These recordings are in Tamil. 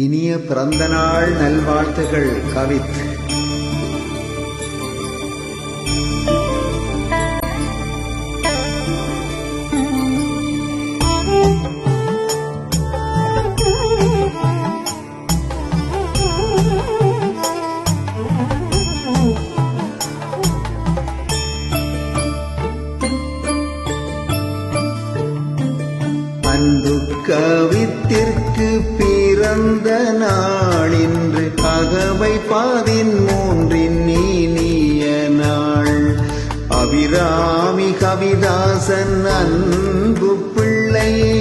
இனிய பிறந்தநாள் நல்வாழ்த்துகள் கவித். அன்பு கவித்திற்கு பிறந்த நாளின்று அகவை 13 இனிய நாள். அபிராமி கவிதாசன் அன்பு பிள்ளையே,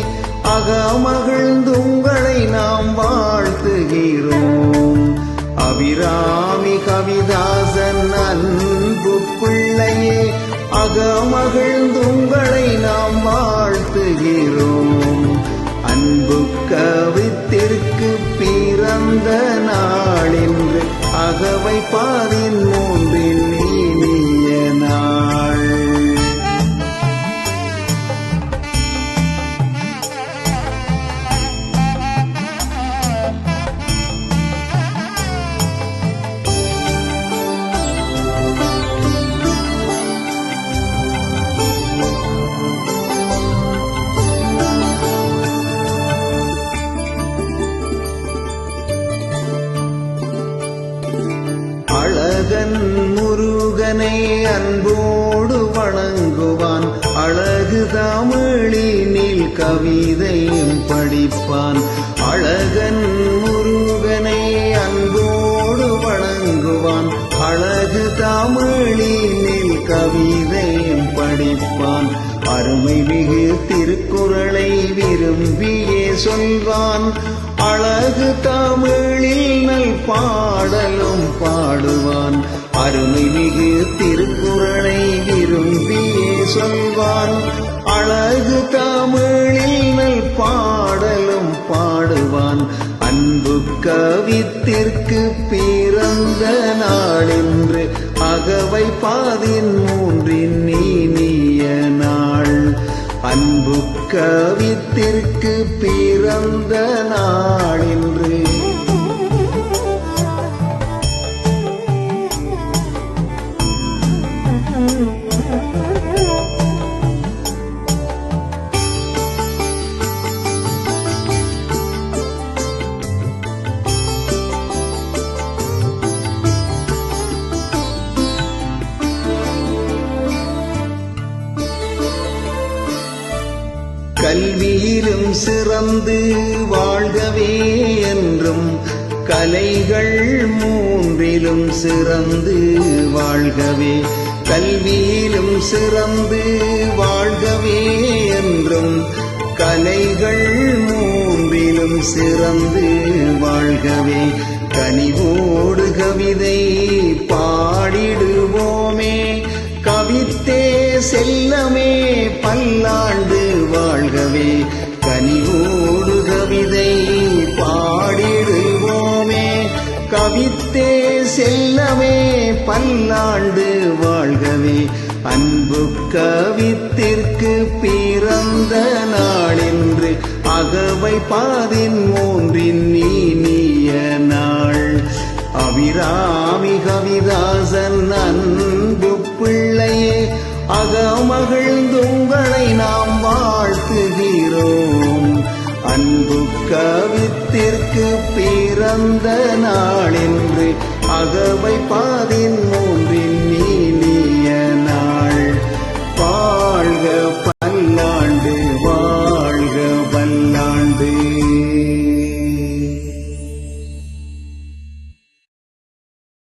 அகமகிழ்ந்துங்களை நாம் வாழ்த்துகிறோம். அபிராமி கவிதாசன் அன்பு பிள்ளையே, அகமகிழ்ந்துங்களை நாம் வாழ்த்துகிறோம். அன்பு கவித்திற்கு பிறந்த நாளின்று அகவை 13 இனிய நாள். அழகன் முருகனை அன்போடு வணங்குவான், அழகு தமிழினில் கவிதையும் படிப்பான். அழகன் முருகனை அன்போடு வணங்குவான், அழகு தமிழினில் கவிதையும் படிப்பான். அருமை மிகு திருக்குறளை விரும்பியே சொல்வான், அழகு தமிழில் நல் பாடலும் பாடுவான். அருமை மிகு திருக்குறளை விரும்பியே சொல்வான், அழகு தமிழில் நல் பாடலும் பாடுவான். அன்பு கவித்திற்கு பிறந்த நாளின்று அகவை 13 இனிய நாள். அன்பு கவித்திற்கு பிறந்த நாளின்று கல்வியிலும் சிறந்து வாழ்கவே என்றும், கலைகள் 3லும் சிறந்து வாழ்கவே. கல்வியிலும் சிறந்து வாழ்கவே என்றும், கலைகள் 3லும் சிறந்து வாழ்கவே. கனிவோடு கவிதை பாடிடுவோமே, கவித்தே செல்லமே பல்லாண்டு வாழ்கவே. கனிவோடு கவிதை பாடிடுவோமே, கவித்தே செல்லமே பல்லாண்டு வாழ்கவே. அன்பு கவித்திற்கு பிறந்த நாளின்று அகவை 13 இனிய நாள். அபிராமி கவிதாசன் அன்பு பிள்ளையே, அகமகிழ்ந்துங்களை நாம் வாழ்த்துகிறோம். அன்பு கவித்திற்கு பிறந்த நாளின்று அகவை